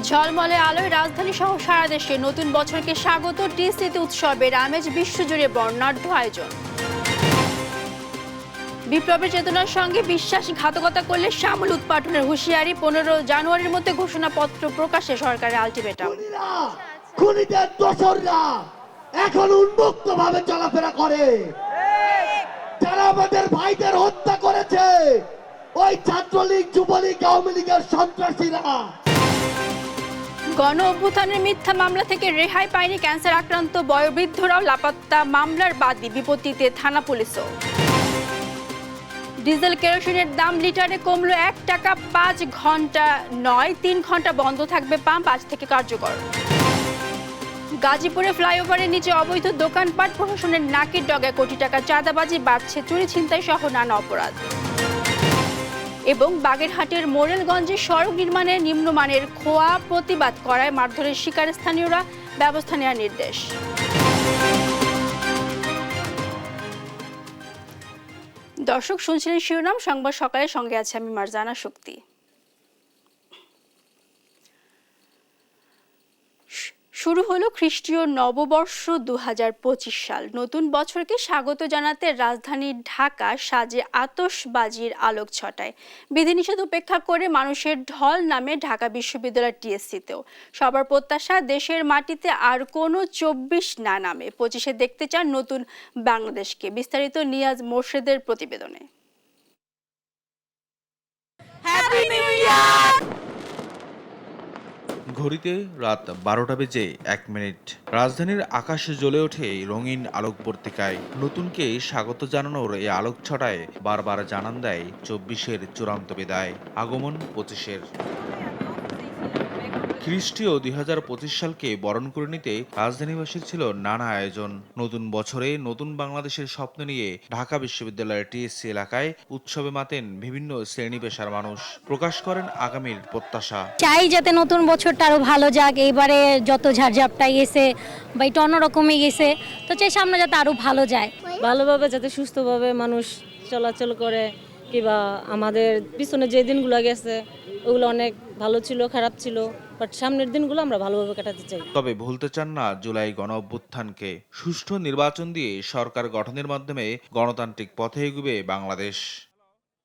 ঝলমলে আলোয় রাজধানী সহ সারা দেশে নতুন বছরকে স্বাগত। টিএসসিতে উৎসবের আমেজ, বিশ্বজুড়ে বর্ণাঢ্য আয়োজন। বিপ্লবের চেতনার সঙ্গে বিশ্বাসঘাতকতা করলে সামূল উৎপাটনের হুঁশিয়ারি। 15 জানুয়ারির মধ্যে ঘোষণাপত্র প্রকাশে সরকারের আলটিমেটাম। খুনিদের দোসররা এখন উন্মুক্ত ভাবে চলাফেরা করে। যারা আমাদের ভাইদের হত্যা করেছে ওই ছাত্রলীগ, যুবলীগ, আওয়ামী লীগের সন্ত্রাসীরা। গণ অভ্যুত্থানের মিথ্যা মামলা থেকে রেহাই পায়নি ক্যান্সার আক্রান্ত বয়োবৃদ্ধরাও লাপাত্তা। মামলার বাদী, বিপত্তিতে থানা পুলিশও। ডিজেল কেরোসিনের দাম লিটারে কমলো 1 টাকা। 5 ঘন্টা নয়, 3 ঘন্টা বন্ধ থাকবে পাম্প, আজ থেকে কার্যকর। গাজীপুরে ফ্লাইওভারের নিচে অবৈধ দোকানপাট, প্রশাসনের নাকের ডগায় কোটি টাকা চাঁদাবাজি, বাড়ছে চুরি ছিনতাই সহ নানা অপরাধ। এবং বাগেরহাটের মোরেলগঞ্জে সড়ক নির্মাণে নিম্নমানের খোয়া, প্রতিবাদ করায় মারধরের শিকার স্থানীয়রা, ব্যবস্থা নেওয়ার নির্দেশ। দর্শক শুনছিলেন শিরোনাম সংবাদ সকালের সঙ্গে আছে আমি মারজানা শক্তি। শুরু হলো খ্রিস্টীয় নববর্ষ 2025 সাল। নতুন বছরকে স্বাগত জানাতে রাজধানী ঢাকা সাজে আতশবাজির আলোক ছটায়। বিধিনিষেধ উপেক্ষা করে মানুষের ঢল নামে ঢাকা বিশ্ববিদ্যালয় টিএসসিতেও। সবার প্রত্যাশা দেশের মাটিতে আর কোনো 24 না নামে। 25-এ দেখতে চান নতুন বাংলাদেশকে। বিস্তারিত নিয়াজ মোর্শেদের প্রতিবেদনে। Happy new year. ঘড়িতে রাত 12টা বেজে 1 মিনিট। রাজধানীর আকাশে জ্বলে ওঠে রঙিন আলোক পত্রিকায়। নতুনকে স্বাগত জানানোর এই আলোক ছটায় বারবার জানান দেয় 24-এর চূড়ান্ত বিদায়, আগমন 25-এর। খ্রিস্টীয় 2025 সালকে বরণ করে নিতে রাজধানীবাসীর ছিল নানা আয়োজন। নতুন বছরে নতুন বাংলাদেশের স্বপ্ন নিয়ে ঢাকা বিশ্ববিদ্যালয়ের টিএসসি এলাকায় উৎসবে মাতেন বিভিন্ন শ্রেণী পেশার মানুষ। প্রকাশ করেন আগামীর প্রত্যাশা। চাই যাতে নতুন বছরটা আরো ভালো যাক। এইবারে যত ঝাড়ঝাপটাই গেছে বা একটু অন্যরকমই গেছে, তো চাই সামনে যাতে আরো ভালো যায়। ভালোভাবে যাতে সুস্থভাবে মানুষ চলাচল করে, কিংবা আমাদের পিছনে যে দিনগুলো গেছে ওগুলো অনেক ভালো ছিল, খারাপ ছিল, বাট সামনের দিনগুলো আমরা ভালোভাবে কাটাতে চাই। তবে ভুলতে চান না জুলাই গণ অভ্যুত্থানকে। সুষ্ঠু নির্বাচন দিয়ে সরকার গঠনের মাধ্যমে গণতান্ত্রিক পথে এগুবে বাংলাদেশ।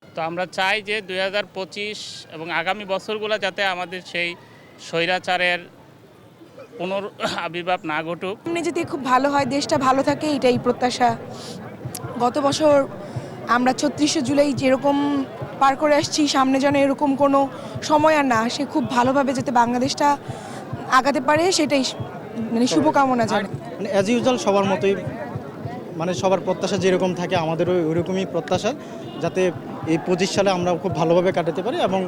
তো আমরা চাই যে 2025 এবং আগামী বছরগুলো যাতে আমাদের সেই স্বৈরাচারের পুনরাবির্ভাব না ঘটুক। সামনে যদি খুব ভালো হয়, দেশটা ভালো থাকে, এটাই প্রত্যাশা। গত বছর আমরা 36শে জুলাই যেরকম পার করে আসছি, সামনে যেন এরকম কোনো সময় আর না আসে। খুব ভালোভাবে যাতে বাংলাদেশটা আগাতে পারে, সেটাই মানে শুভকামনা জানাই। মানে অ্যাজ ইউজুয়াল সবার মতোই, মানে সবার প্রত্যাশা যেরকম থাকে আমাদেরও ওইরকমই প্রত্যাশা, যাতে এই 25 সালে আমরা খুব ভালোভাবে কাটাতে পারি এবং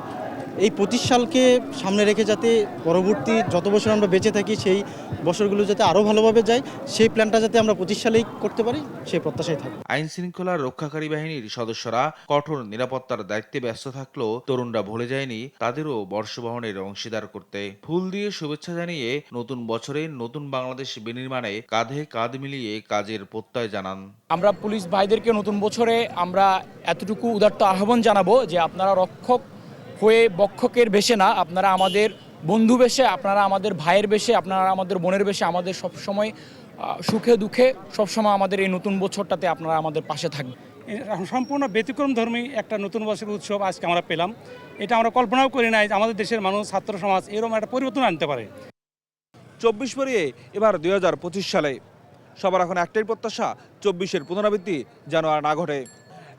এই 25 সালকে সামনে রেখে যাতে পরবর্তী যত বছর আমরা বেঁচে থাকি সেই বছরগুলো যাতে আরও ভালোভাবে যায়, সেই প্ল্যানটা যাতে আমরা 25 সালেই করতে পারি, সেই প্রত্যাশাই থাকে। আইন শৃঙ্খলা রক্ষাকারী বাহিনীর সদস্যরা কঠোর নিরাপত্তার দায়িত্বে ব্যস্ত থাকলেও তরুণরা ভুলে যায়নি তাদেরও বর্ষবরণের অংশীদার করতে। ফুল দিয়ে শুভেচ্ছা জানিয়ে নতুন বছরে নতুন বাংলাদেশ বিনির্মাণে কাঁধে কাঁধ মিলিয়ে কাজের প্রত্যয় জানান। আমরা পুলিশ ভাইদেরকে নতুন বছরে আমরা এতটুকু উদাত্ত আহ্বান জানাবো যে আপনারা রক্ষক হয়ে বক্ষকের বেশে না, আপনারা আমাদের বন্ধু বেশে, আপনারা আমাদের ভাইয়ের বেশে, আপনারা আমাদের বোনের বেশে, আমাদের সবসময় সুখে দুঃখে সবসময় আমাদের এই নতুন বছরটাতে আপনারা আমাদের পাশে থাকবেন। সম্পূর্ণ ব্যতিক্রম ধর্মী একটা নতুন বছরের উৎসব আজকে আমরা পেলাম। এটা আমরা কল্পনাও করি নাই আমাদের দেশের মানুষ, ছাত্র সমাজ এরকম একটা পরিবর্তন আনতে পারে। 24 পেরিয়ে এবার 2025 সালে সবার এখন একটাই প্রত্যাশা, 24-এর পুনরাবৃত্তি যেন আর না ঘটে।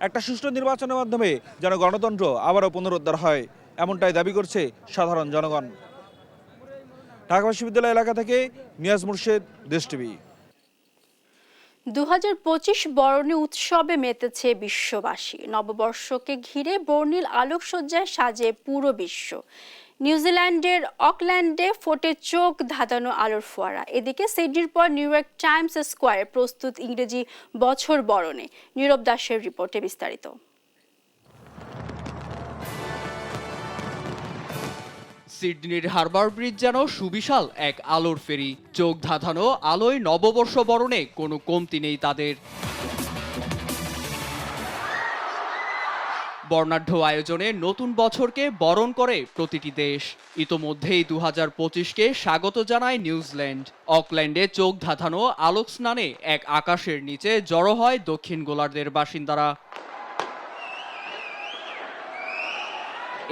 একটা সুষ্ঠু নির্বাচনের মাধ্যমে যেন গণতন্ত্র আবারও পুনরুদ্ধার হয়, এমনটাই দাবি করছে সাধারণ জনগণ। ঢাকা বিশ্ববিদ্যালয় এলাকা থেকে নিয়াজ মুর্শেদ, দেশ টিভি। 2025 বরণী উৎসবে মেতেছে বিশ্ববাসী। নববর্ষকে ঘিরে বর্ণিল আলোকসজ্জায় সাজে পুরো বিশ্ব। নিউজিল্যান্ডের অকল্যান্ডে ফোটে চোখ ধাঁধানো আলোর ফোয়ারা। এদিকে সিডনির পর নিউ ইয়র্ক টাইমস স্কোয়ারে প্রস্তুত ইংরেজি বছর বরণে। নীরব দাসের রিপোর্টে বিস্তারিত। সিডনির হারবার ব্রিজ যেন সুবিশাল এক আলোর ফেরি। চোখ ধাঁধানো আলোয় নববর্ষ বরণে কোনো কমতি নেই তাদের। বর্ণাঢ্য আয়োজনে নতুন বছরকে বরণ করে প্রতিটি দেশ। ইতোমধ্যেই 2025কে স্বাগত জানায় নিউজিল্যান্ড। অকল্যান্ডে চোখ ধাঁধানো আলোক স্নানে এক আকাশের নিচে জড়ো হয় দক্ষিণ গোলার্ধের বাসিন্দারা।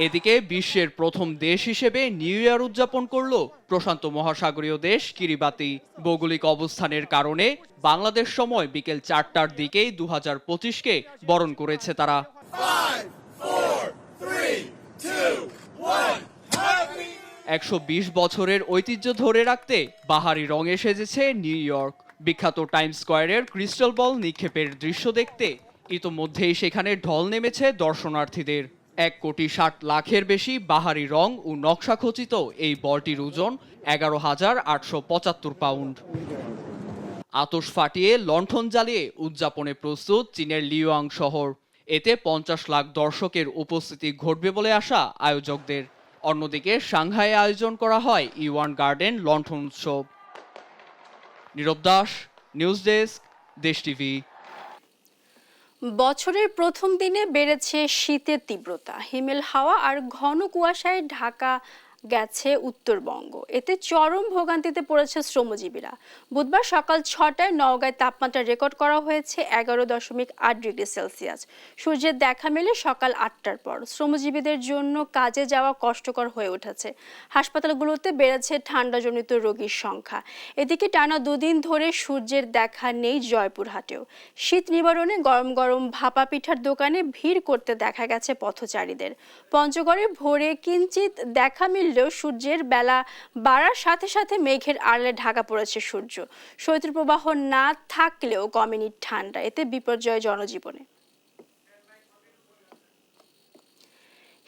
এদিকে বিশ্বের প্রথম দেশ হিসেবে নিউ ইয়ার উদযাপন করল প্রশান্ত মহাসাগরীয় দেশ কিরিবাতি। ভৌগোলিক অবস্থানের কারণে বাংলাদেশ সময় বিকেল 4টার দিকেই 2025কে বরণ করেছে তারা। 120 বছরের ঐতিহ্য ধরে রাখতে বাহারি রঙে সেজেছে নিউ ইয়র্ক। বিখ্যাত টাইমস স্কয়ারের ক্রিস্টাল বল নিক্ষেপের দৃশ্য দেখতে ইতোমধ্যেই সেখানে ঢল নেমেছে দর্শনার্থীদের। 1,60,00,000-এর বেশি বাহারি রং ও নকশা খচিত এই বলটির ওজন 11,875 পাউন্ড। আতশ ফাটিয়ে লণ্ঠন জ্বালিয়ে উদযাপনে প্রস্তুত চীনের লিওয়াং শহর। এতে 50 লাখ দর্শকের উপস্থিতি ঘটবে বলে আশা আয়োজকদের। অন্যদিকে সাংহাইয়ে আয়োজন করা হয় ইওয়ান গার্ডেন লণ্ঠন উৎসব। নীরব দাস, নিউজ ডেস্ক, দেশ টিভি। বছরের প্রথম দিনে বেড়েছে শীতের তীব্রতা। হিমেল হাওয়া আর ঘন কুয়াশায় ঢাকা গেছে উত্তরবঙ্গ। এতে চরম ভোগান্তিতে পড়েছে শ্রমজীবীরা। বুধবার সকাল 6টায় নওগাঁয় তাপমাত্রা রেকর্ড করা হয়েছে 11.8 ডিগ্রি সেলসিয়াস। সূর্যের দেখা মেলে সকাল 8টার পর। শ্রমজীবীদের জন্য কাজে যাওয়া কষ্টকর হয়ে উঠেছে। হাসপাতালগুলোতে বেড়েছে ঠান্ডাজনিত রোগীর সংখ্যা। এদিকে টানা 2 দিন ধরে সূর্যের দেখা নেই জয়পুরহাটেও। শীত নিবারণে গরম গরম ভাপা পিঠার দোকানে ভিড় করতে দেখা গেছে পথচারীদের। পঞ্চগড়ে ভোরে কিঞ্চিত দেখা মিললেও সূর্যের বেলা বাড়ার সাথে সাথে মেঘের আড়ালে ঢাকা পড়েছে সূর্য। শৈত্যপ্রবাহ না থাকলেও কমেনি ঠান্ডা। এতে বিপর্যয় জনজীবনে।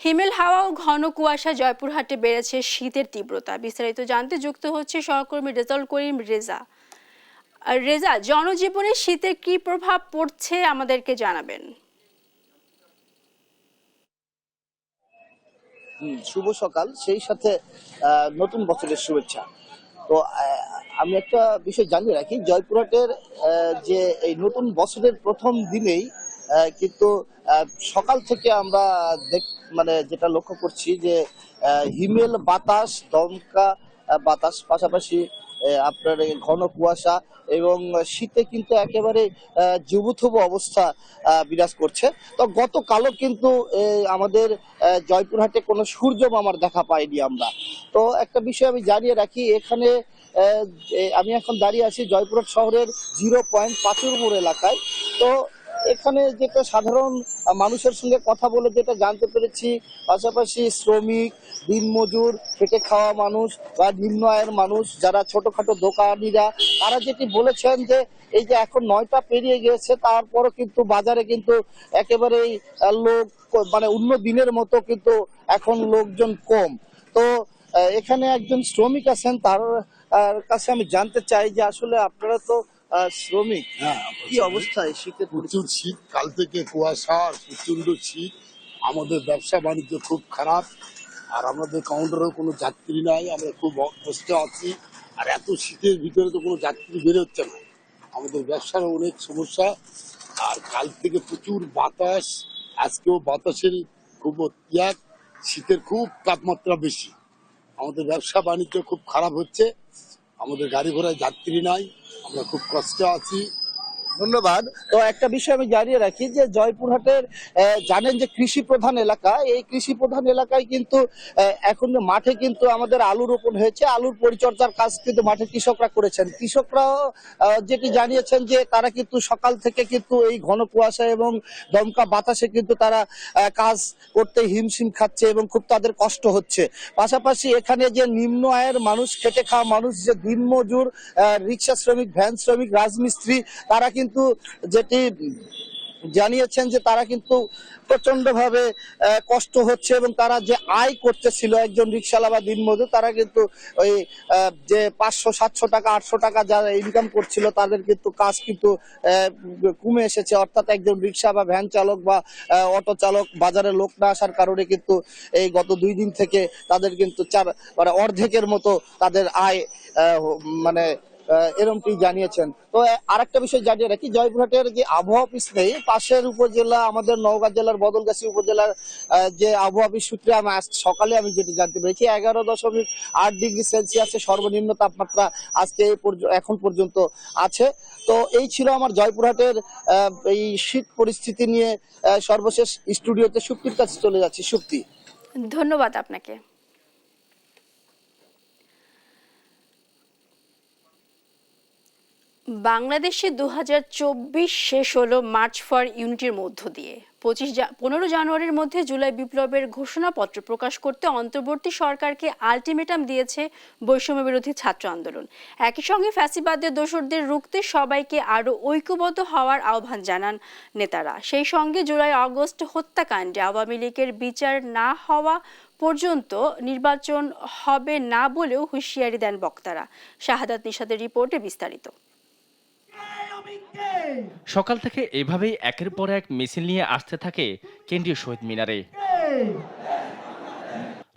হিমেল হাওয়া ও ঘন কুয়াশা জয়পুরহাটে বেড়েছে শীতের তীব্রতা। বিস্তারিত জানতে যুক্ত হচ্ছে সহকর্মী রেজাউল করিম রেজা। রেজা, জনজীবনে শীতের কি প্রভাব পড়ছে আমাদেরকে জানাবেন। শুভ সকাল, সেই সাথে নতুন বছরের শুভেচ্ছা। তো আমি একটা বিষয় জানিয়ে রাখি, জয়পুরহাটের যে এই নতুন বছরের প্রথম দিনেই কিন্তু সকাল থেকে আমরা মানে যেটা লক্ষ্য করছি যে হিমেল বাতাস, দমকা বাতাস, পাশাপাশি আপনার ঘন কুয়াশা এবং শীতে কিন্তু একেবারে জুবুথুবু অবস্থা বিরাজ করছে। তো গতকালও কিন্তু আমাদের জয়পুরহাটে কোনো সূর্য মামার দেখা পাইনি আমরা। তো একটা বিষয় আমি জানিয়ে রাখি, এখানে আমি এখন দাঁড়িয়ে আছি জয়পুরহাট শহরের 0.5 মোড় এলাকায়। তো এখানে যেটা সাধারণ মানুষের সঙ্গে কথা বলে যেটা জানতে পেরেছি, পাশাপাশি শ্রমিক, দিনমজুর, খেটে খাওয়া মানুষ বা নিম্ন আয়ের মানুষ যারা ছোটখাটো দোকানিরা, তারা যেটি বলেছেন যে এই যে এখন 9টা পেরিয়ে গিয়েছে, তারপরও কিন্তু বাজারে কিন্তু একেবারেই লোক মানে অন্য দিনের মতো কিন্তু এখন লোকজন কম। তো এখানে একজন শ্রমিক আছেন, তার কাছে আমি জানতে চাই যে আসলে আপনারা তো শ্রমিক, কি অবস্থায় শীতে? প্রচুর শীত, কাল থেকে কুয়াশা আর প্রচন্ড শীত। আমাদের ব্যবসা বাণিজ্য খুব খারাপ, আর আমাদের কাউন্টারেও কোনো যাত্রী নাই, আমরা খুব কষ্টে আছি। আর এত শীতের ভিতরে তো কোনো যাত্রী বেরোচ্ছে না, আমাদের ব্যবসার অনেক সমস্যা। আর কাল থেকে প্রচুর বাতাস, আজকেও বাতাসের খুব ত্যাগ, শীতের খুব তাপমাত্রা বেশি, আমাদের ব্যবসা বাণিজ্য খুব খারাপ হচ্ছে, আমাদের গাড়ি ঘোড়ায় যাত্রী নাই, আমরা খুব কষ্টে আছি। ধন্যবাদ। তো একটা বিষয় আমি জানিয়ে রাখি যে জয়পুরহাটের জানেন যে কৃষি প্রধান এলাকা, এই কৃষি প্রধান এলাকায় কিন্তু এখন মাঠে কিন্তু আমাদের আলু রোপণ হয়েছে, আলুর পরিচর্যার কাজ কিন্তু মাঠে কৃষকরা করেছেন। কৃষকরাও যেটি জানিয়েছেন যে তারা কিন্তু সকাল থেকে কিন্তু এই ঘন কুয়াশা এবং দমকা বাতাসে কিন্তু তারা কাজ করতে হিমশিম খাচ্ছে এবং খুব তাদের কষ্ট হচ্ছে। পাশাপাশি এখানে যে নিম্ন আয়ের মানুষ, খেটে খাওয়া মানুষ, যে দিনমজুর, রিক্সা শ্রমিক, ভ্যান শ্রমিক, রাজমিস্ত্রি, তারা কিন্তু যেটি জানিয়েছেন যে তারা কিন্তু প্রচন্ড ভাবে কষ্ট হচ্ছে এবং তারা যে আয় করতেছিল একজন রিক্সাওয়ালা বা দিনমজুর, তারা কিন্তু ওই যে 500-700 টাকা 800 টাকা যারা ইনকাম করছিল, তাদের কিন্তু কাজ কিন্তু কমে এসেছে। অর্থাৎ একজন রিক্সা বা ভ্যান চালক বা অটো চালক বাজারে লোক না আসার কারণে কিন্তু এই গত 2 দিন থেকে তাদের কিন্তু মানে অর্ধেকের মতো তাদের আয় মানে এরকমটি জানিয়েছেন। তো আরেকটা বিষয় জানিয়ে রাখি, জয়পুরহাটের যে আবহাওয়া অফিস নেই, পাশের উপজেলা আমাদের নওগাঁ জেলার বদলগাছি উপজেলার যে আবহাওয়া অফিস সূত্রে আমি আজ সকালে আমি যেটি জানতে পেরেছি 11.8 ডিগ্রি সেলসিয়াসের সর্বনিম্ন তাপমাত্রা আজকে এখন পর্যন্ত আছে। তো এই ছিল আমার জয়পুরহাটের এই শীত পরিস্থিতি নিয়ে সর্বশেষ। স্টুডিওতে সুক্তির কাছে চলে যাচ্ছি। সুক্তি, ধন্যবাদ আপনাকে। বাংলাদেশে 2024 শেষ হলো মার্চ ফর ইউনিটির মধ্য দিয়ে। 15 জানুয়ারির মধ্যে জুলাই বিপ্লবের ঘোষণাপত্র প্রকাশ করতে অন্তর্বর্তী সরকারকে আলটিমেটাম দিয়েছে বৈষম্য বিরোধী ছাত্র আন্দোলন। একই সঙ্গে ফ্যাসিবাদের দোসরদের রুখতে সবাইকে আরও ঐক্যবদ্ধ হওয়ার আহ্বান জানান নেতারা। সেই সঙ্গে জুলাই আগস্ট হত্যাকাণ্ডে আওয়ামী লীগের বিচার না হওয়া পর্যন্ত নির্বাচন হবে না বলেও হুঁশিয়ারি দেন বক্তারা। শাহাদাত নিশাদের রিপোর্টে বিস্তারিত। সকাল থেকে এভাবেই একের পর এক মিছিল নিয়ে আসতে থাকে কেন্দ্রীয় শহীদ মিনারে।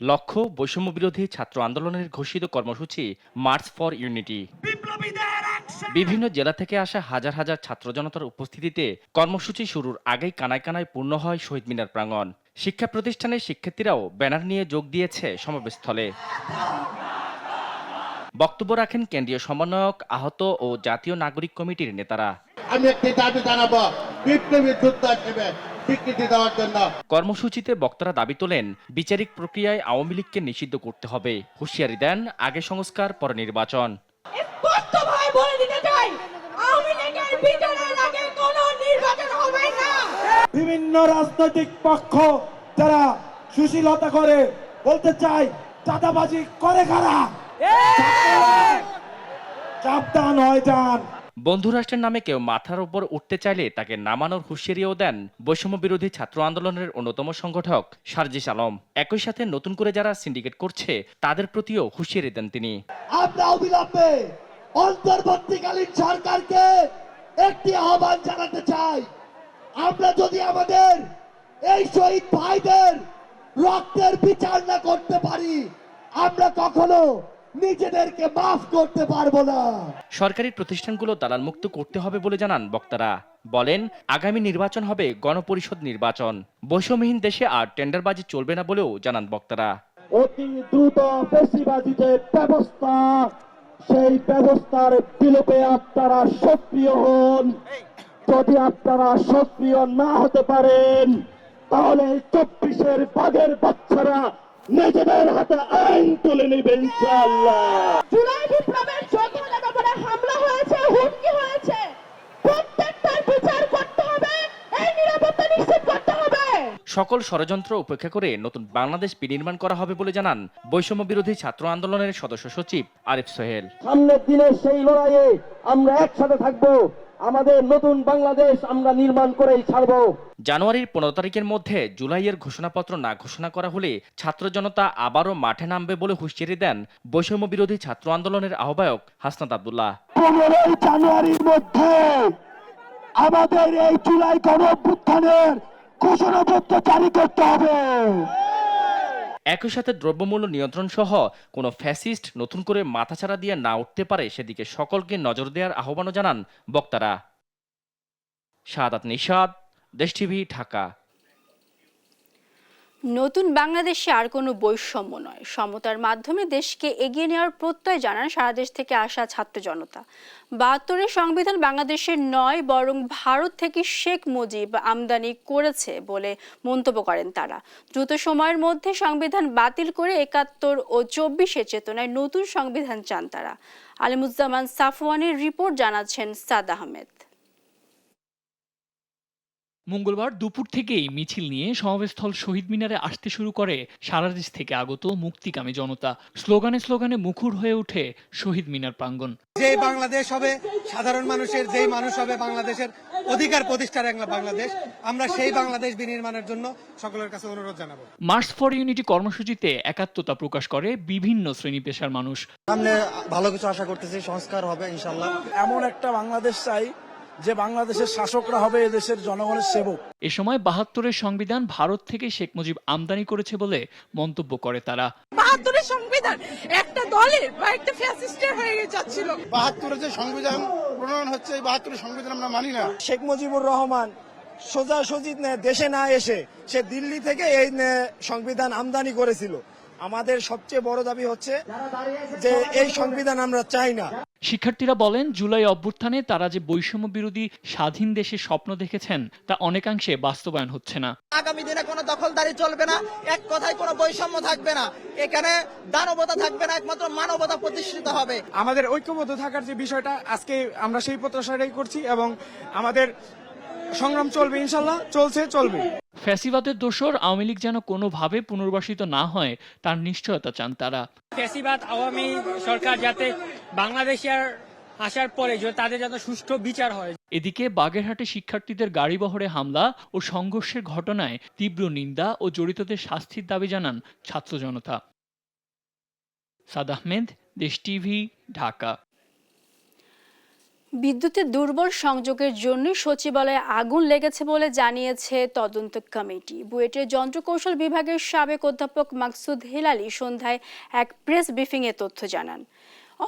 লক্ষ্য বৈষম্য বিরোধী ছাত্র আন্দোলনের ঘোষিত কর্মসূচি মার্চ ফর ইউনিটি। বিভিন্ন জেলা থেকে আসা হাজার হাজার ছাত্র জনতার উপস্থিতিতে কর্মসূচি শুরুর আগেই কানায় কানায় পূর্ণ হয় শহীদ মিনার প্রাঙ্গণ। শিক্ষা প্রতিষ্ঠানের শিক্ষার্থীরাও ব্যানার নিয়ে যোগ দিয়েছে সমাবেশস্থলে। বক্তব্য রাখেন কেন্দ্রীয় সমন্বয়ক, আহত ও জাতীয় নাগরিক কমিটির নেতারা। আমি একটি দাবি জানাবো বিপ্লবী যোদ্ধা হিসেবে স্বীকৃতি দেওয়ার জন্য। কর্মসূচিতে বক্তারা দাবি তোলেন বিচারিক প্রক্রিয়ায় আওয়ামী লীগকে নিষিদ্ধ করতে হবে। হুঁশিয়ারি দেন আগে সংস্কার পরে নির্বাচন। বিভিন্ন রাজনৈতিক পক্ষ যারা সুশীলতা করে বলতে চায় চাঁদাবাজি করে কারা, সাবধান হয়ে যান। বন্ধু রাষ্ট্রের নামে কেউ মাথার উপর উঠতে চাইলে তাকে নামানোর হুঁশিয়ারিও দেন বৈষম্য বিরোধী ছাত্র আন্দোলনের অন্যতম সংগঠক সার্জিস আলম। একই সাথে নতুন করে যারা সিন্ডিকেট করছে তাদের প্রতিও হুঁশিয়ারি দেন তিনি। আমরা অবিলম্বে অন্তর্বর্তীকালীন সরকারকে একটি আহ্বান জানাতে চাই, আমরা যদি আমাদের এই শহীদ ভাইদের রক্তের বিচার না করতে পারি আমরা কখনো নিজেদেরকে মাফ করতে পারবো না। সরকারি প্রতিষ্ঠানগুলো দালাল মুক্ত করতে হবে বলে জানান বক্তারা। বলেন আগামী নির্বাচন হবে গণপরিষদ নির্বাচন। বৈষম্যহীন দেশে আর টেন্ডারবাজি চলবে না বলেও জানান বক্তারা। অতি দ্রুত ফ্যাসিবাদী যে ব্যবস্থা, সেই ব্যবস্থার বিলোপে আপনারা সক্রিয় হন। যদি আপনারা সক্রিয় না হতে পারেন তাহলে 24-এর বাঘের বাচ্চারা নিজেদের হাতে আইন তুলে নেবে ইনশাআল্লাহ। জুলাই বিপ্লবের যত ব্যাপারে হামলা হয়েছে, হুমকি হয়েছে, প্রত্যেকটার বিচার করতে হবে, এই নিরাপত্তা নিশ্চিত করতে হবে। সকল ষড়যন্ত্র উপেক্ষা করে নতুন বাংলাদেশ বিনির্মাণ করা হবে বলে জানান বৈষম্য বিরোধী ছাত্র আন্দোলনের সদস্য সচিব আরিফ সোহেল। সামনের দিনে সেই লড়াইয়ে আমরা একসাথে থাকবো। আমাদের নতুন বাংলাদেশ আমরা নির্মাণ করেই ছাড়ব। জানুয়ারির 15 তারিখের মধ্যে জুলাইয়ের ঘোষণাপত্র না ঘোষণা করা হলে ছাত্র জনতা আবারও মাঠে নামবে বলে হুঁশিয়ারি দেন বৈষম্য বিরোধী ছাত্র আন্দোলনের আহ্বায়ক হাসনাত আব্দুল্লাহ। 15 জানুয়ারির মধ্যে আমাদের এই জুলাই গণঅভ্যুত্থানের ঘোষণাপত্র জারি করতে হবে। একই সাথে দ্রব্যমূল্য নিয়ন্ত্রণ সহ কোনো ফ্যাসিস্ট নতুন করে মাথাচাড়া দিয়ে না উঠতে পারে সেদিকে সকলকে নজর দেওয়ার আহ্বানও জানান বক্তারা। শাহাদাত নিশাদ, দেশ টিভি, ঢাকা। নতুন বাংলাদেশে আর কোনো বৈষম্য নয়, সমতার মাধ্যমে দেশকে এগিয়ে নেওয়ার প্রত্যয় জানান সারা দেশ থেকে আসা ছাত্র জনতা। 72-এর সংবিধান বাংলাদেশের নয় বরং ভারত থেকে শেখ মুজিব আমদানি করেছে বলে মন্তব্য করেন তারা। দ্রুত সময়ের মধ্যে সংবিধান বাতিল করে 71 ও 24-এর চেতনায় নতুন সংবিধান চান তারা। আলিমুজ্জামান সাফওয়ানের রিপোর্ট জানাচ্ছেন সাদ আহমেদ। মঙ্গলবার দুপুর থেকেই মিছিল নিয়ে সমাবেশস্থল শহীদ মিনারে আসতে শুরু করে সারা দেশ থেকে আগত মুক্তিকামী জনতা। স্লোগানে স্লোগানে মুখর হয়ে ওঠে শহীদ মিনার প্রাঙ্গণ। যে বাংলাদেশ হবে সাধারণ মানুষের, যেই মানুষ হবে বাংলাদেশের অধিকার প্রতিষ্ঠার একটা বাংলাদেশ, আমরা সেই বাংলাদেশ বিনির্মাণের জন্য সকলের কাছে অনুরোধ জানাবো। মার্চ ফর ইউনিটি কর্মসূচিতে একাত্মতা প্রকাশ করে বিভিন্ন শ্রেণী পেশার মানুষ। সামনে ভালো কিছু আশা করতেছি, সংস্কার হবে ইনশাআল্লাহ। এমন একটা বাংলাদেশ চাই যে বাংলাদেশের শাসকরা হবে এদেশের জনগণের সেবক। এ সময় ৭২-এর সংবিধান ভারত থেকে শেখ মুজিব আমদানি করেছে বলে মন্তব্য করে তারা। ৭২-এর সংবিধান একটা দলের বা একটা ফ্যাসিস্টের হয়ে যাচ্ছিল। ৭২-এর যে সংবিধান প্রণয়ন হচ্ছে, এই ৭২-এর সংবিধান আমরা মানি না। শেখ মুজিবুর রহমান সোজাসুজি দেশে না এসে সে দিল্লি থেকে এই সংবিধান আমদানি করেছিল। আমাদের সবচেয়ে বড় দাবি হচ্ছে যে এই সংবিধান আমরা চাই না। শিক্ষার্থীরা বলেন, জুলাই অভ্যুত্থানে তারা যে বৈষম্য বিরোধী স্বাধীন দেশের স্বপ্ন দেখেছেন তা অনেকাংশে বাস্তবায়ন হচ্ছে না। আগামী দিনে কোনো দখলদারি চলবে না, এক কথায় কোনো বৈষম্য থাকবে না, এখানে দানবতা থাকবে না, একমাত্র মানবতা প্রতিষ্ঠিত হবে। আমাদের ঐক্যবদ্ধ থাকার যে বিষয়টা আজকে আমরা সেই প্রত্যাশাটাই করছি এবং আমাদের সংগ্রাম চলবে, ইনশাল্লাহ চলবে। ফ্যাসিবাদের দোসর আওয়ামী লীগ যেন কোনোভাবে পুনর্বাসিত না হয় তার নিশ্চয়তা চান তারা। ফ্যাসিবাদ আওয়ামী সরকার যাতে বাংলাদেশের আসার পরে তাদের যাতে সুষ্ঠু বিচার হয়। এদিকে বাগেরহাটে শিক্ষার্থীদের গাড়িবহরে হামলা ও সংঘর্ষের ঘটনায় তীব্র নিন্দা ও জড়িতদের শাস্তির দাবি জানান ছাত্র জনতা। সাদ আহমেদ, দেশ টিভি, ঢাকা। বিদ্যুতের দুর্বল সংযোগের জন্য সচিবালয়ে আগুন লেগেছে বলে জানিয়েছে তদন্ত কমিটি। বুয়েটের যন্ত্রকৌশল বিভাগের সাবেক অধ্যাপক মাকসুদ হেলালি সন্ধ্যায় এক প্রেস ব্রিফিংয়ে তথ্য জানান।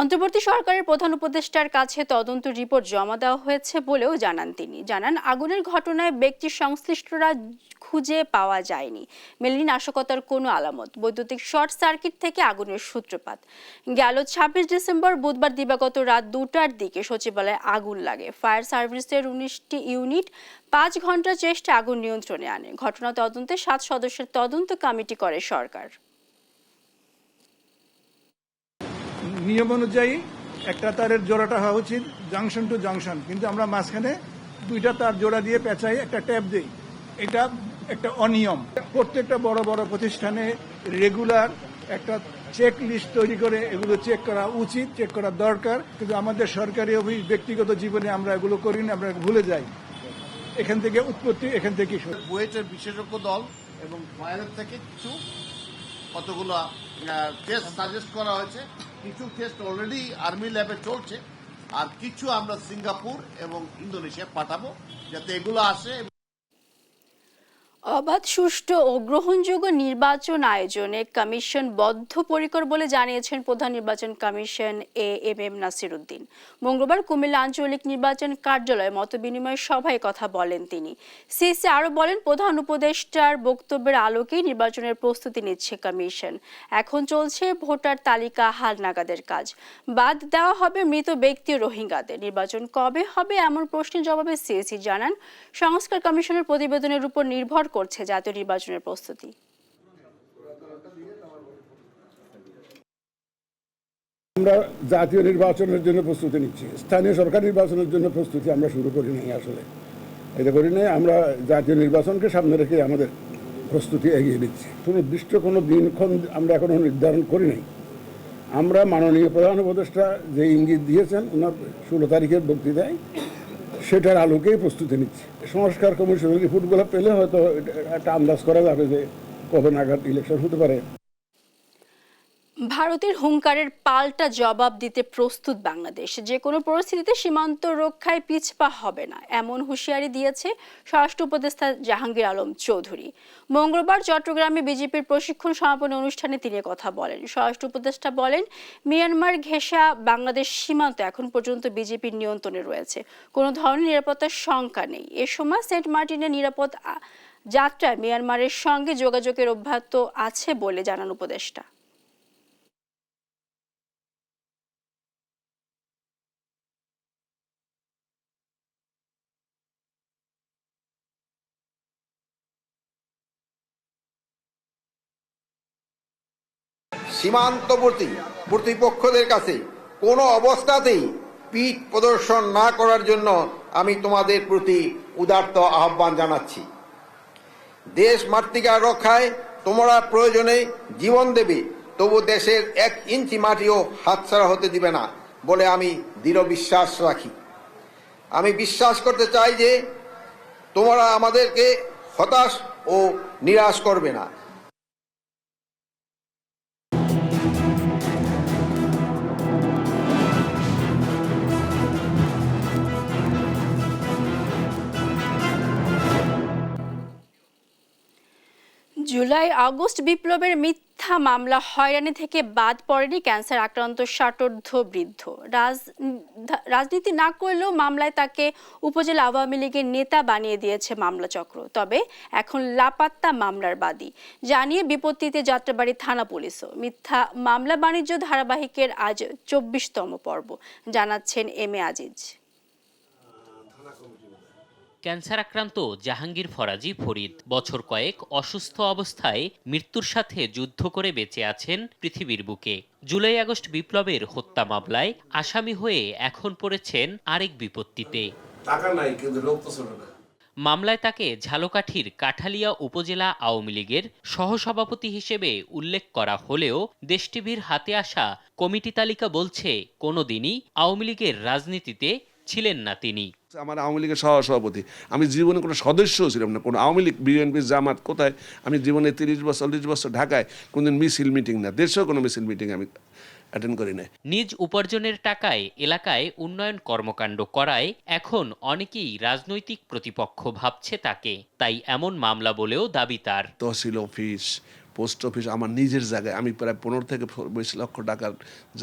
অন্তর্বর্তী সরকারের প্রধান উপদেষ্টার কাছে তদন্ত রিপোর্ট জমা দেওয়া হয়েছে বলেও জানান তিনি। জানান, আগুনের ঘটনায় ব্যক্তি সংশ্লিষ্টরা খুঁজে পাওয়া যায়নি, মেলেনি নাশকতার কোনো আলামত। বৈদ্যুতিক শর্ট সার্কিট থেকে আগুনের সূত্রপাত। গেল ২৬ ডিসেম্বর বুধবার দিবাগত রাত ২টার দিকে সচিবালয়ে আগুন লাগে। ফায়ার সার্ভিসের ১৯টি ইউনিট ৫ ঘন্টার চেষ্টা আগুন নিয়ন্ত্রণে আনে। ঘটনা তদন্তে ৭ সদস্যের তদন্ত কমিটি করে সরকার। নিয়ম অনুযায়ী একটা তারের জোড়াটা হওয়া উচিত জাংশন টু জাংশন, কিন্তু আমরা মাঝখানে 2টা তার জোড়া দিয়ে পেঁচাই একটা ট্যাপ দিই। এটা একটা অনিয়ম। প্রত্যেকটা বড় বড় প্রতিষ্ঠানে রেগুলার একটা চেক লিস্ট তৈরি করে এগুলো চেক করা উচিত, চেক করা দরকার, কিন্তু আমাদের সরকারি অফিস ব্যক্তিগত জীবনে আমরা এগুলো করি না, আমরা ভুলে যাই। এখান থেকে উৎপত্তি, এখান থেকে বুয়েটের বিশেষজ্ঞ দল এবং ফায়ারের থেকে কতগুলো টেস্ট সাজেস্ট করা হয়েছে। কিছু টেস্ট অলরেডি আর্মি ল্যাবে চলছে, আর কিছু আমরা সিঙ্গাপুর এবং ইন্দোনেশিয়া পাঠাবো যাতে এগুলো আসে। অবাধ, সুষ্ঠু ও গ্রহণযোগ্য নির্বাচন আয়োজনে কমিশন বদ্ধপরিকর বলে জানিয়েছেন প্রধান নির্বাচন কমিশন এএমএম নাসির উদ্দিন। মঙ্গলবার কুমিল্লা আঞ্চলিক নির্বাচন কার্যালয়ে মতবিনিময় সভায় কথা বলেন তিনি। সিসি আরও বলেন, প্রধান উপদেষ্টার বক্তব্যের আলোকেই নির্বাচনের প্রস্তুতি নিচ্ছে কমিশন। এখন চলছে ভোটার তালিকা হালনাগাদের কাজ। বাদ দেওয়া হবে মৃত ব্যক্তি ও রোহিঙ্গাদের। নির্বাচন কবে হবে এমন প্রশ্নের জবাবে সিসি জানান, সংস্কার কমিশনের প্রতিবেদনের উপর নির্ভর করছে জাতীয় নির্বাচনের প্রস্তুতি। আমরা জাতীয় নির্বাচনের জন্য প্রস্তুতি নিচ্ছি, স্থানীয় সরকার নির্বাচনের জন্য প্রস্তুতি আমরা শুরু করি নাই। আসলে এটা করি নাই, আমরা জাতীয় নির্বাচনকে সামনে রেখে আমাদের প্রস্তুতি এগিয়ে নিচ্ছি। সুনির্দিষ্ট কোনো দিনক্ষণ আমরা এখনো নির্ধারণ করি নাই। আমরা মাননীয় প্রধান উপদেষ্টা যে ইঙ্গিত দিয়েছেন ওনার 16 তারিখের বক্তৃতায়, সেটার আলোকেই প্রস্তুতি নিচ্ছি। সংস্কার কমিশনের রিপোর্টগুলো পেলে হয়তো একটা আন্দাজ করা যাবে যে কবে নাগাদ ইলেকশন হতে পারে। ভারতের হুঙ্কারের পাল্টা জবাব দিতে প্রস্তুত বাংলাদেশ। যে কোনো পরিস্থিতিতে সীমান্ত রক্ষায় পিছপা হবে না, এমন হুঁশিয়ারি দিয়েছে স্বরাষ্ট্র উপদেষ্টা জাহাঙ্গীর আলম চৌধুরী। মঙ্গলবার চট্টগ্রামে বিজেপির প্রশিক্ষণ সমাপনী অনুষ্ঠানে তিনি কথা বলেন। স্বরাষ্ট্র উপদেষ্টা বলেন, মিয়ানমার ঘেঁষা বাংলাদেশ সীমান্ত এখন পর্যন্ত বিজেপির নিয়ন্ত্রণে রয়েছে, কোনো ধরনের নিরাপত্তার শঙ্কা নেই। এ সময় সেন্ট মার্টিনের নিরাপদ যাত্রায় মিয়ানমারের সঙ্গে যোগাযোগের অব্যাহত আছে বলে জানান উপদেষ্টা। সীমান্তবর্তী প্রতিপক্ষদের কাছে কোনো অবস্থাতেই পিঠ প্রদর্শন না করার জন্য আমি তোমাদের প্রতি উদাত্ত আহ্বান জানাচ্ছি। দেশ মাতৃকার রক্ষায় তোমরা প্রয়োজনে জীবন দেবে, তবু দেশের 1 ইঞ্চি মাটিও হাতছাড়া হতে দিবে না বলে আমি দৃঢ় বিশ্বাস রাখি। আমি বিশ্বাস করতে চাই যে তোমরা আমাদেরকে হতাশ ও নিরাশ করবে না। জুলাই আগস্ট বিপ্লবের মিথ্যা মামলা হয়রানি থেকে বাদ পড়েনি ক্যান্সার আক্রান্ত 60ঊর্ধ্ব বৃদ্ধ। রাজনীতি না করলেও মামলায় তাকে উপজেলা আওয়ামী লীগের নেতা বানিয়ে দিয়েছে মামলা চক্র। তবে এখন লাপাত্তা মামলার বাদী জানিয়ে বিপত্তিতে যাত্রাবাড়ী থানা পুলিশও। মিথ্যা মামলা বাণিজ্য ধারাবাহিকের আজ 24তম পর্ব, জানাচ্ছেন এম এ আজিজ। ক্যান্সার আক্রান্ত জাহাঙ্গীর ফরাজি ফরিদ বছর কয়েক অসুস্থ অবস্থায় মৃত্যুর সাথে যুদ্ধ করে বেঁচে আছেন পৃথিবীর বুকে। জুলাই আগস্ট বিপ্লবের হত্যা মামলায় আসামি হয়ে এখন পড়েছেন আরেক বিপত্তিতে। টাকা নাই কিন্তু লোক তো ছোট না। মামলায় তাকে ঝালকাঠির কাঠালিয়া উপজেলা আওয়ামী লীগের সহসভাপতি হিসেবে উল্লেখ করা হলেও দেশ টিভির হাতে আসা কমিটি তালিকা বলছে কোনোদিনই আওয়ামী লীগের রাজনীতিতে ছিলেন না তিনি। আমার আওয়ামী লীগের সহসভাপতি, আমি জীবনে কোনো সদস্যও ছিলাম না কোনো আওয়ামী লীগ, বিএনপি, জামাত কোথায়। আমি জীবনে 30 বছর ঢাকায় কোনদিন মিছিল মিটিং না, দেশেও কোনো মিছিল মিটিং আমি অ্যাটেন্ড করি না। নিজ উপার্জনের টাকায় এলাকায় উন্নয়ন কর্মকাণ্ড করায় এখন অনেকেই রাজনৈতিক প্রতিপক্ষ ভাবছে তাকে, তাই এমন মামলা বলেও দাবি তার। তহসিল অফিস, পোস্ট অফিস আমার নিজের জায়গায় আমি প্রায় 15 থেকে 20 লক্ষ টাকার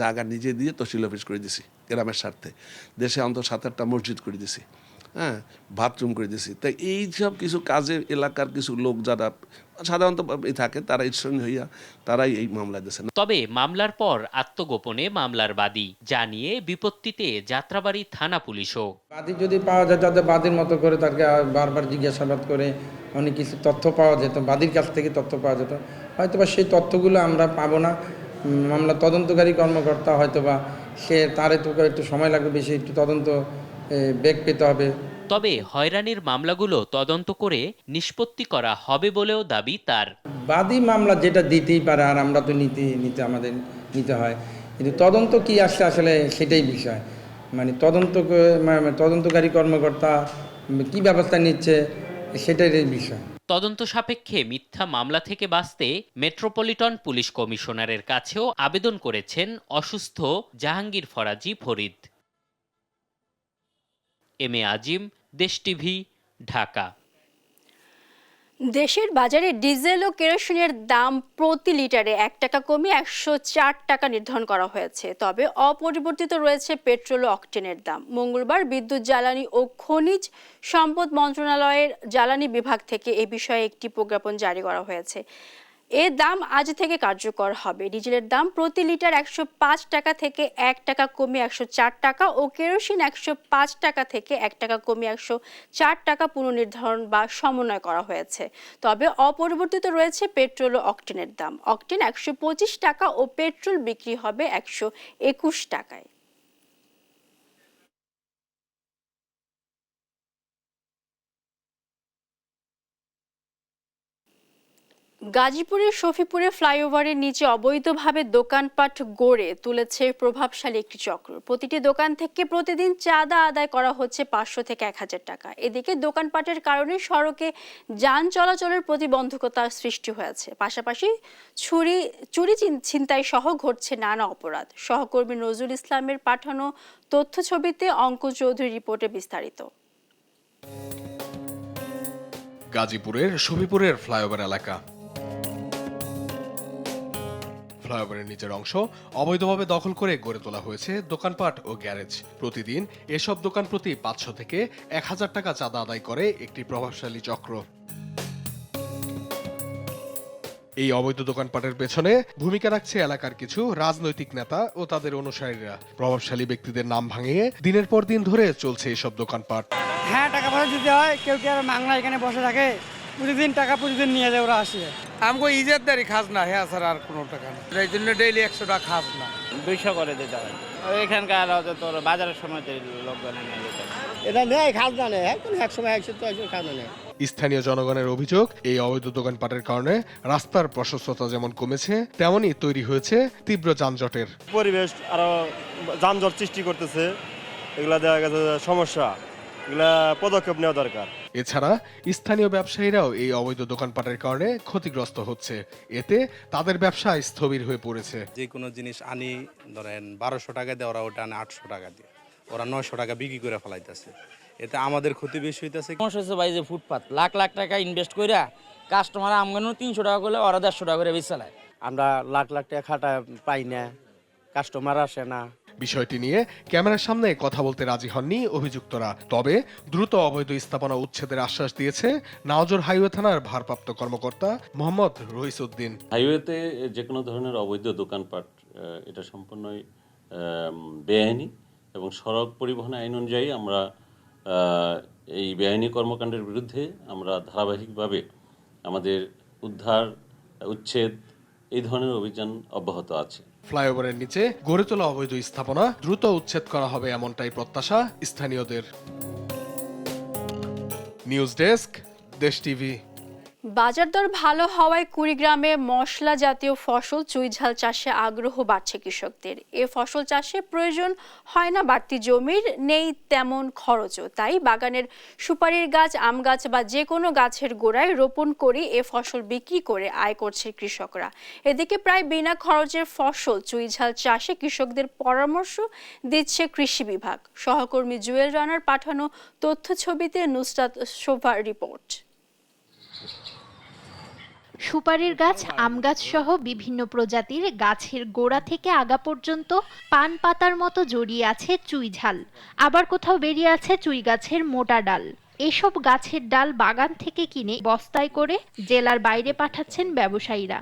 জায়গা নিজে দিয়ে তহসিল অফিস করে দিছি গ্রামের স্বার্থে। দেশে অন্তত 7-8টা মসজিদ করে দিছি, হ্যাঁ, বাথরুম করে দিছি। তাই এই সব কিছু কাজে এলাকার কিছু লোক যারা সাধারণত থাকে তারা ঈর্ষণীয় হইয়া তারাই এই মামলা দিয়েছেন। তবে মামলার পর আত্মগোপনে মামলার বাদী জানিয়ে বিপত্তিতে যাত্রাবাড়ী থানা পুলিশও। বাদী যদি পাওয়া যায় তাদের বাদীর মতো করে তাকে বারবার জিজ্ঞাসাবাদ করে অনেক কিছু তথ্য পাওয়া যেত, বাদীর কাছ থেকে তথ্য পাওয়া যেত। হয়তোবা সেই তথ্যগুলো আমরা পাবো না, মামলা তদন্তকারী কর্মকর্তা হয়তোবা তার একটু সময় লাগবে, বেশি একটু তদন্ত বেগ পেতে হবে। তবে হয়রানির মামলাগুলো তদন্ত করে নিষ্পত্তি করা হবে বলেও দাবি তার। বাদী মামলা যেটা দিতেই পারে, আর আমরা তো আমাদের নিতে হয়, কিন্তু তদন্ত কি আসছে আসলে সেটাই বিষয়। মানে তদন্তকারী কর্মকর্তা কি ব্যবস্থা নিচ্ছে সেটাই বিষয়। তদন্ত সাপেক্ষে মিথ্যা মামলা থেকে বাঁচতে মেট্রোপলিটন পুলিশ কমিশনারের কাছেও আবেদন করেছেন অসুস্থ জাহাঙ্গীর ফরাজি ফরিদ। এম এ আজিম, দেশ টিভি, ঢাকা। দেশের বাজারে ডিজেল ও কেরোসিনের দাম প্রতি লিটারে 1 টাকা কমে 104 টাকা নির্ধারণ করা হয়েছে। তবে অপরিবর্তিত রয়েছে পেট্রোল ও অকটেনের দাম। মঙ্গলবার বিদ্যুৎ, জ্বালানি ও খনিজ সম্পদ মন্ত্রণালয়ের জ্বালানি বিভাগ থেকে এ বিষয়ে একটি প্রজ্ঞাপন জারি করা হয়েছে। এর দাম আজ থেকে কার্যকর হবে। ডিজেলের দাম প্রতি লিটার 105 টাকা থেকে 1 টাকা কমে 104 টাকা ও কেরোসিন 105 টাকা থেকে 1 টাকা কমে 104 টাকা পুনর্নির্ধারণ বা সমন্বয় করা হয়েছে। তবে অপরিবর্তিত রয়েছে পেট্রোল ও অকটেনের দাম। অকটেন 125 টাকা ও পেট্রোল বিক্রি হবে 121 টাকায়। গাজীপুরের শফিপুরে ফ্লাইওভারের নিচে অবৈধভাবে দোকানপাট গড়ে তুলেছে প্রভাবশালী একটি চক্র। প্রতিটি দোকান থেকে প্রতিদিন চাঁদা আদায় করা হচ্ছে 500 থেকে 1000 টাকা। এদিকে দোকানপাটের কারণে সড়কে যান চলাচলের প্রতিবন্ধকতার সৃষ্টি হয়েছে। পাশাপাশি চুরি ছিনতাই সহ ঘটছে নানা অপরাধ। সহকর্মী নজরুল ইসলামের পাঠানো তথ্য ছবিতে অঙ্কুশ চৌধুরী রিপোর্টে বিস্তারিত। গাজীপুরের শফিপুরের ফ্লাইওভার এলাকা। ফ্লাইওভারের নিচের অংশ অবৈধভাবে দখল করে গড়ে তোলা হয়েছে দোকানপাট ও গ্যারেজ। প্রতিদিন এসব দোকান প্রতি 500 থেকে 1000 টাকা চাঁদা আদায় করে একটি প্রভাবশালী চক্র। এই অবৈধ দোকানপাটের পেছনে ভূমিকা রাখছে এলাকার কিছু রাজনৈতিক নেতা ও তাদের অনুসারীরা। প্রভাবশালী ব্যক্তিদের নাম ভাঙিয়ে দিনের পর দিন ধরে চলছে এসব দোকানপাট। হ্যাঁ, টাকা পয়সা দিতে হয়, কেউ কেউ মাংলা এখানে বসে থাকে, প্রতিদিন টাকা প্রতিদিন নিয়ে যায়, ওরা আসে। আমাকে ইজারদারি খাজনা, হ্যাঁ স্যার, আর কোনো টাকা নেই, এই জন্য ডেইলি 100 টাকা খাজনা 200 করে দিতে হয়। এখানকার তোর বাজারের সময় লোকজনে নিয়ে যেতে এটা নেই, খাজনা নেই, একসময় 100 খাজনা নেই। স্থানীয় জনগণের অভিযোগ, এই অবৈধ দোকানপাটের কারণে রাস্তার প্রশস্ততা যেমন কমেছে, তেমনই তৈরি হয়েছে তীব্র যানজটের পরিবেশ, আরো যানজট সৃষ্টি করতেছে। এগুলা দেখা গেছে সমস্যা, এগুলা পদক্ষেপ নেওয়া দরকার। এছাড়া স্থানীয় ব্যবসায়ীরাও এই অবৈধ দোকানপাটের কারণে ক্ষতিগ্রস্ত হচ্ছে। এতে তাদের ব্যবসা স্থবির হয়ে পড়েছে। যে কোনো জিনিস আনি ধরেন 1200 টাকা দিয়ে, ওরা ওটা আনে 800 টাকা দিয়ে, ওরা 900 টাকা বিক্রি করে ফেলাইতেছে। এতে আমাদের ক্ষতি বেশি হইতেছে। সমস্যা হচ্ছে ভাই যে ফুটপাত লাখ লাখ টাকা ইনভেস্ট কইরা কাস্টমার আমগানো 300 টাকা করলে ওরা 150 টাকা করে বেচে চালায়। আমরা লাখ লাখ টাকা খাটা পাই না, কাস্টমার আসে না। বিষয়টি নিয়ে ক্যামেরার সামনে কথা বলতে রাজি হননি অভিযুক্তরা। তবে দ্রুত অবৈধ স্থাপনা উচ্ছেদের আশ্বাস দিয়েছে নাওজর হাইওয়ে থানার ভারপ্রাপ্ত কর্মকর্তা মোহাম্মদ রইসউদ্দিন। হাইওয়েতে যে কোনো ধরনের অবৈধ দোকানপাট এটা সম্পূর্ণই বেআইনি এবং সড়ক পরিবহন আইন অনুযায়ী আমরা এই বেআইনি কর্মকাণ্ডের বিরুদ্ধে আমরা ধারাবাহিকভাবে আমাদের উদ্ধার, উচ্ছেদ এই ধরনের অভিযান অব্যাহত আছে। ফ্লাইওভারের নিচে গড়ে তোলা অবৈধ স্থাপনা দ্রুত উচ্ছেদ করা হবে এমনটাই প্রত্যাশা স্থানীয়দের। নিউজ ডেস্ক, দেশ টিভি। বাজার দর ভালো হওয়ায় কুড়িগ্রামে মশলা জাতীয় ফসল চুইঝাল চাষে আগ্রহ বাড়ছে কৃষকদের। এ ফসল চাষে প্রয়োজন হয় না বাড়তি জমির, নেই তেমন খরচও। তাই বাগানের সুপারির গাছ, আম গাছ বা যে কোনো গাছের গোড়ায় রোপণ করে এ ফসল বিক্রি করে আয় করছে কৃষকরা। এদিকে প্রায় বিনা খরচের ফসল চুইঝাল চাষে কৃষকদের পরামর্শ দিচ্ছে কৃষি বিভাগ। সহকর্মী জুয়েল রানার পাঠানো তথ্য ছবিতে নুসরাত শোভার রিপোর্ট। সুপারির গাছ, আম গাছ সহ বিভিন্ন প্রজাতির গাছের গোড়া থেকে আগা পর্যন্ত পান পাতার মতো জড়িয়ে আছে চুইঝাল। আবার কোথাও বেরিয়ে আছে চুই গাছের মোটা ডাল। এসব গাছের ডাল বাগান থেকে কিনে বস্তায় করে জেলার বাইরে পাঠাচ্ছেন ব্যবসায়ীরা।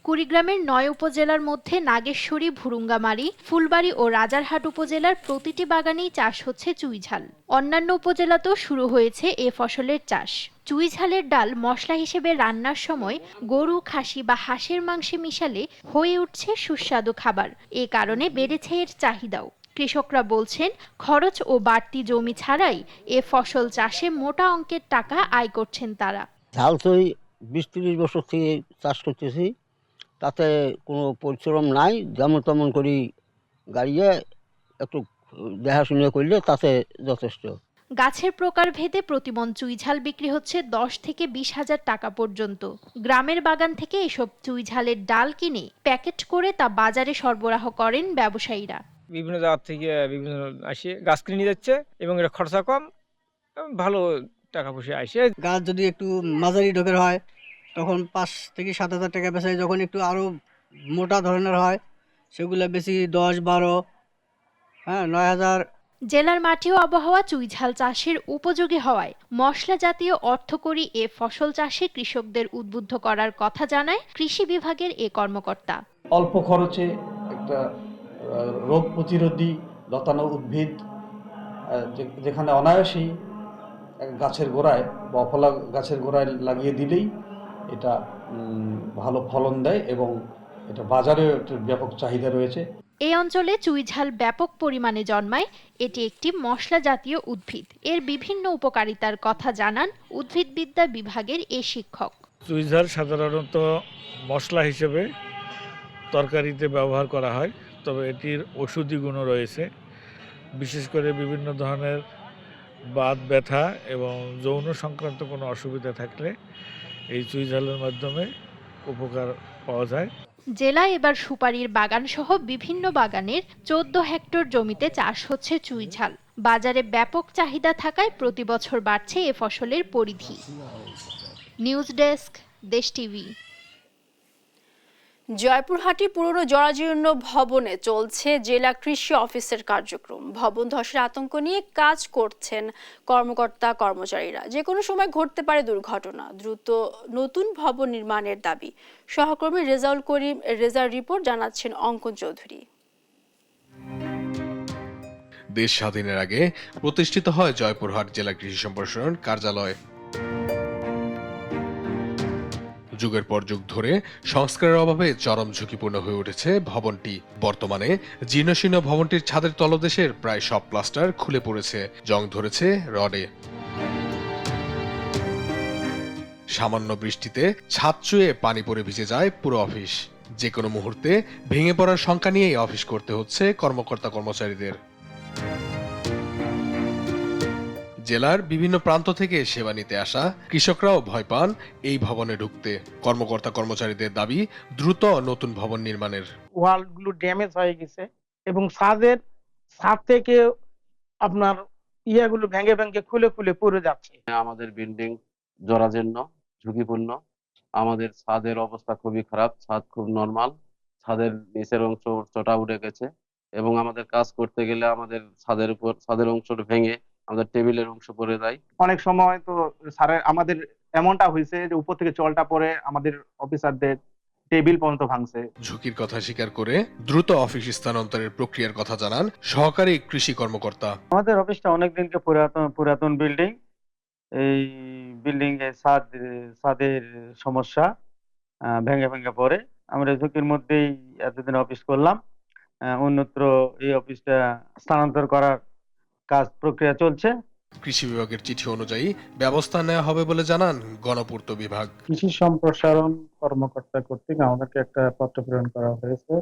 কুড়িগ্রামের ৯ উপজেলার মধ্যে নাগেশ্বরী, ভুরুঙ্গামারী, ফুলবাড়ী ও রাজারহাট উপজেলার প্রতিটি বাগানেই চাষ হচ্ছে চুইঝাল। অন্যান্য উপজেলাতেও শুরু হয়েছে এ ফসলের চাষ। চুইঝালের ডাল মশলা হিসেবে রান্নার সময় গরু, খাসি বা হাঁসের মাংসে মিশালে হয়ে উঠছে সুস্বাদু খাবার। এ কারণে বেড়েছে এর চাহিদাও। কৃষকরা বলছেন, খরচ ও বাড়তি জমি ছাড়াই এ ফসল চাষে মোটা অঙ্কের টাকা আয় করছেন তারা। ঝাল তো 20-30 বছর থেকে চাষ করতেছি, তাতে কোনো পরিশ্রম নাই, যেমন তেমন করি গাড়িয়ে একটু দেখাশুনে করলে তাতে যথেষ্ট। গাছের প্রকারভেদে প্রতিমন চুইঝাল বিক্রি হচ্ছে 10 থেকে 20 হাজার টাকা পর্যন্ত। গ্রামের বাগান থেকে এসব চুইঝালের ডাল কিনে প্যাকেট করে তা বাজারে সরবরাহ করেন ব্যবসায়ীরা। বিভিন্ন জায়গা থেকে বিভিন্ন আসে গাছ কিনে নিয়ে যাচ্ছে এবং এটা খরচা কম, ভালো টাকা পয়সা আসে। গাছ যদি একটু মাঝারি ঢোকের হয় তখন 5 থেকে 7 হাজার টাকা বেচায়, যখন একটু আরও মোটা ধরনের হয় সেগুলো বেশি 10-12, 9 হাজার। জেলার মাটি ও আবহাওয়া চুইঝাল চাষের উপযোগী হওয়ায় মশলা জাতীয় অর্থকরী এ ফসল চাষে কৃষকদের উদ্বুদ্ধ করার কথা জানায় কৃষি বিভাগের এ কর্মকর্তা। অল্প খরচে একটা রোগ প্রতিরোধী লতানো উদ্ভিদ যেখানে অনায়াসেই গাছের গোড়ায় বা ফলা গাছের গোড়ায় লাগিয়ে দিলেই এটা ভালো ফলন দেয় এবং এটা বাজারে ব্যাপক চাহিদা রয়েছে। এই অঞ্চলে চুইঝাল ব্যাপক পরিমাণে জন্মায়। এটি একটি মশলা জাতীয় উদ্ভিদ। এর বিভিন্ন উপকারিতার কথা জানান উদ্ভিদবিদ্যা বিভাগের এ শিক্ষক। চুইঝাল সাধারণত মশলা হিসেবে তরকারিতে ব্যবহার করা হয়, তবে এটির ঔষধি গুণও রয়েছে। বিশেষ করে বিভিন্ন ধরনের বাত ব্যথা এবং যৌন সংক্রান্ত কোনো অসুবিধা থাকলে এই চুইঝালের মাধ্যমে উপকার পাওয়া যায়। জেলায় এবার সুপারির বাগান সহ বিভিন্ন বাগানের 14 হেক্টর জমিতে চাষ হচ্ছে চুইঝাল। বাজারে ব্যাপক চাহিদা থাকায় প্রতি বছর বাড়ছে এ ফসলের পরিধি। নিউজ ডেস্ক, দেশ টিভি। জয়পুরহাটি পুরনো জরাজীর্ণ ভবনে চলছে জেলা কৃষি অফিসের কার্যক্রম। ভবন ধসের আতঙ্ক নিয়ে কাজ করছেন কর্মকর্তা কর্মচারীরা। যে কোনো সময় ঘটতে পারে দুর্ঘটনা। দ্রুত নতুন ভবন নির্মাণের দাবি। সহকর্মী রেজাউল করিম রেজার রিপোর্ট জানাচ্ছেন অঙ্কন চৌধুরী। দেশ স্বাধীনের আগে প্রতিষ্ঠিত হয় জয়পুরহাট জেলা কৃষি সম্প্রসারণ কার্যালয়। যুগের পর যুগ ধরে সংস্কারের অভাবে চরম ঝুঁকিপূর্ণ হয়ে উঠেছে ভবনটি। বর্তমানে জীর্ণশীর্ণ ভবনটির ছাদের তলদেশের প্রায় সব প্লাস্টার খুলে পড়েছে, জং ধরেছে রডে। সামান্য বৃষ্টিতে ছাদ চুয়ে পানি পড়ে ভিজে যায় পুরো অফিস। যে কোনো মুহূর্তে ভেঙে পড়ার শঙ্কা নিয়েই অফিস করতে হচ্ছে কর্মকর্তা কর্মচারীদের। জেলার বিভিন্ন প্রান্ত থেকে সেবা নিতে আসা কৃষকরাও ভয় পান এই ভবনে ঢুকতে। কর্মকর্তা কর্মচারীদের দাবি দ্রুত নতুন ভবন নির্মাণের। ওয়ালগুলো ড্যামেজ হয়ে গেছে এবং ছাদ থেকে আপনার ইয়াগুলো ভেঙে ভেঙে খুলে খুলে পড়ে যাচ্ছে। আমাদের বিল্ডিং জরাজীর্ণ, ঝুঁকিপূর্ণ। আমাদের ছাদের অবস্থা খুবই খারাপ, ছাদ খুব নরমাল, ছাদের নিচের অংশ চটা উঠে গেছে এবং আমাদের কাজ করতে গেলে আমাদের ছাদের অংশটা ভেঙে আমাদের টেবিলের অংশ পড়ে যায়। অনেক সময় তো স্যারের আমাদের এমনটা হয়েছে যে উপর থেকে জলটা পড়ে আমাদের অফিসারদের টেবিল পর্যন্ত ভাঙছে। ঝুঁকির কথা স্বীকার করে দ্রুত অফিস স্থানান্তরের প্রক্রিয়ার কথা জানান সহকারী কৃষি কর্মকর্তা। আমাদের অফিসটা অনেকদিনকে পুরাতন বিল্ডিং, এই বিল্ডিং এর ছাদের সমস্যা, ভেঙে ভেঙে পড়ে। আমরা ঝুঁকির মধ্যেই এতদিন অফিস করলাম, অন্যত্র এই অফিসটা স্থানান্তর করার প্রক্রিয়া চলছে। কৃষি বিভাগের চিঠি অনুযায়ী ব্যবস্থা নেওয়া হবে বলে জানান গণপূর্ত বিভাগ। কৃষি সম্প্রসারণ কর্মকর্তা কর্তৃক আমাদেরকে একটা পত্র প্রেরণ করা হয়েছে,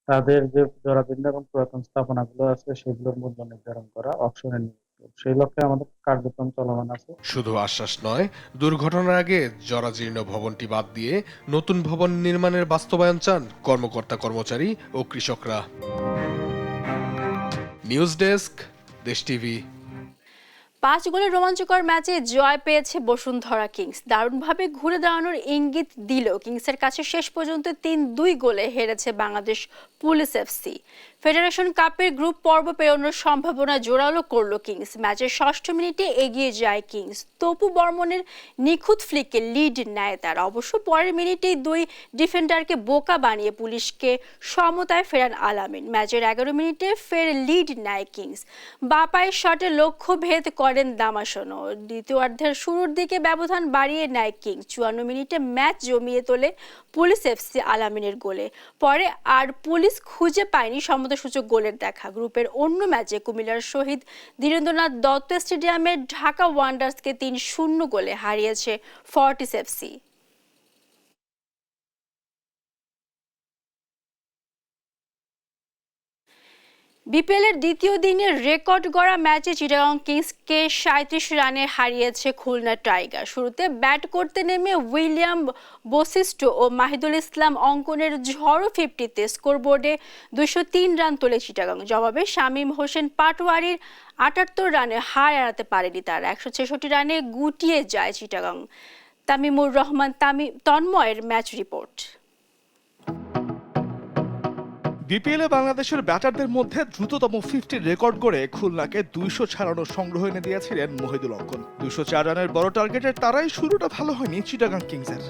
তাদের যে জরাজীর্ণ এবং পুরাতন স্থাপনাগুলো আছে সেগুলোর মূল্য নির্ধারণ করা, অকশনে সেই লক্ষ্যে আমাদের কার্যক্রম চলমান আছে। শুধু আশ্বাস নয়, দুর্ঘটনার আগে জরাজীর্ণ ভবনটি বাদ দিয়ে নতুন ভবন নির্মাণের বাস্তবায়ন চান কর্মকর্তা কর্মচারী ও কৃষকরা। নিউজ ডেস্ক, দেশ টিভি। 5 গোলের রোমাঞ্চকর ম্যাচে জয় পেয়েছে বসুন্ধরা কিংস। দারুণভাবে ঘুরে দাঁড়ানোর ইঙ্গিত দিল কিংসের কাছে শেষ পর্যন্ত 3-2 গোলে হেরেছে বাংলাদেশ পুলিশ এফসি। ফেডারেশন কাপের গ্রুপ পর্ব পেরোনোর সম্ভাবনা জোরালো করল কিংস। ম্যাচের 6ষ্ঠ মিনিটে এগিয়ে যায় কিংস। তপু বর্মনের নিখুঁত ফ্লিকে লিড নেয় তারা। অবশ্য পরের মিনিটেই 2 ডিফেন্ডারকে বোকা বানিয়ে পুলিশকে সমতায় ফেরান আলামিন। ম্যাচের 11 মিনিটে ফের লিড নেয় কিংস। বাঁ পায়ের শটে লক্ষ্য ভেদ করেন দামাশনো। দ্বিতীয়ার্ধের শুরুর দিকে ব্যবধান বাড়িয়ে নেয় কিংস। 54 মিনিটে ম্যাচ জমিয়ে তোলে পুলিশ এফসি আলামিনের গোলে। পরে আর পুলিশ খুঁজে পায়নি সমতাসূচক গোলের দেখা। গ্রুপের অন্য ম্যাচে কুমিল্লার শহীদ ধীরেন্দ্রনাথ দত্ত স্টেডিয়ামে ঢাকা ওয়ান্ডার্সকে 3-0 গোলে হারিয়েছে ফর্টিস এফসি। বিপিএলের দ্বিতীয় দিনের রেকর্ড গড়া ম্যাচে চিটাগং কিংসকে 37 রানে হারিয়েছে খুলনা টাইগার। শুরুতে ব্যাট করতে নেমে উইলিয়াম বশিষ্ঠ ও মাহিদুল ইসলাম অঙ্কনের ঝড়ো 50-তে স্কোরবোর্ডে 203 রান তোলে চিটাগং। জবাবে শামীম হোসেন পাটোয়ারির 78 রানে হার এড়াতে পারেনি তারা। 166 রানে গুটিয়ে যায় চিটাগং। তামিমুর রহমান তন্ময়ের ম্যাচ রিপোর্ট। বিপিএলে বাংলাদেশের ব্যাটারদের মধ্যে দ্রুততম 50 রেকর্ড করে খুলনাকে 206 রান সংগ্রহ এনে দিয়েছিলেন মহিদুল অঙ্কন। 204 রানের বড় টার্গেটের তারাই শুরুটা ভালো হয়নি চিটাগাং কিংসের।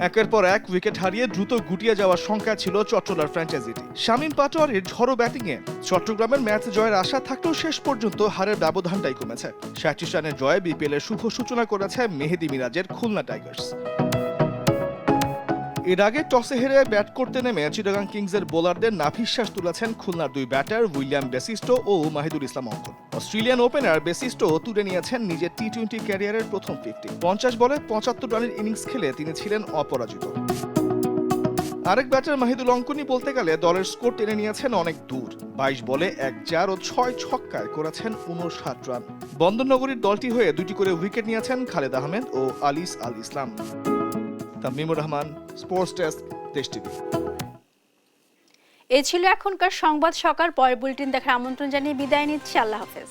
একের পর এক উইকেট হারিয়ে দ্রুত গুটিয়ে যাওয়ার শঙ্কা ছিল চট্টলার ফ্র্যাঞ্চাইজিটি। শামীম পাটোয়ারির ঝড়ো ব্যাটিংয়ে চট্টগ্রামের ম্যাচ জয়ের আশা থাকলেও শেষ পর্যন্ত হারের ব্যবধানটাই কমেছে। 37 রানের জয়ে বিপিএলের শুভ সূচনা করেছে মেহেদী মিরাজের খুলনা টাইগার্স। এর আগে টসে হেরে ব্যাট করতে নেমে চিটাগাং কিংসের বোলারদের নাভিশ্বাস তুলেছেন খুলনার 2 ব্যাটার উইলিয়াম বেসিস্টো ও মাহিদুল ইসলাম অঙ্কন। অস্ট্রেলিয়ান ওপেনার বেসিস্টো তুলে নিয়েছেন নিজের টি-20 ক্যারিয়ারের প্রথম 50। 50 বলে 75 রানের ইনিংস খেলে তিনি ছিলেন অপরাজিত। আরেক ব্যাটার মাহিদুল অঙ্কনই বলতে গেলে দলের স্কোর টেনে নিয়েছেন অনেক দূর। 22 বলে 1 চার ও 6 ছক্কায় করেছেন 59 রান। বন্দরনগরীর দলটি হয়ে 2টি করে উইকেট নিয়েছেন খালেদ আহমেদ ও আলিস আল ইসলাম। তামিমুর রহমান, স্পোর্টস ডেস্ক, দেশ টিভি। এ ছিল এখনকার সংবাদ সকাল। পরের বুলেটিন দেখার আমন্ত্রণ জানিয়ে বিদায় নিচ্ছি। আল্লাহ হাফেজ।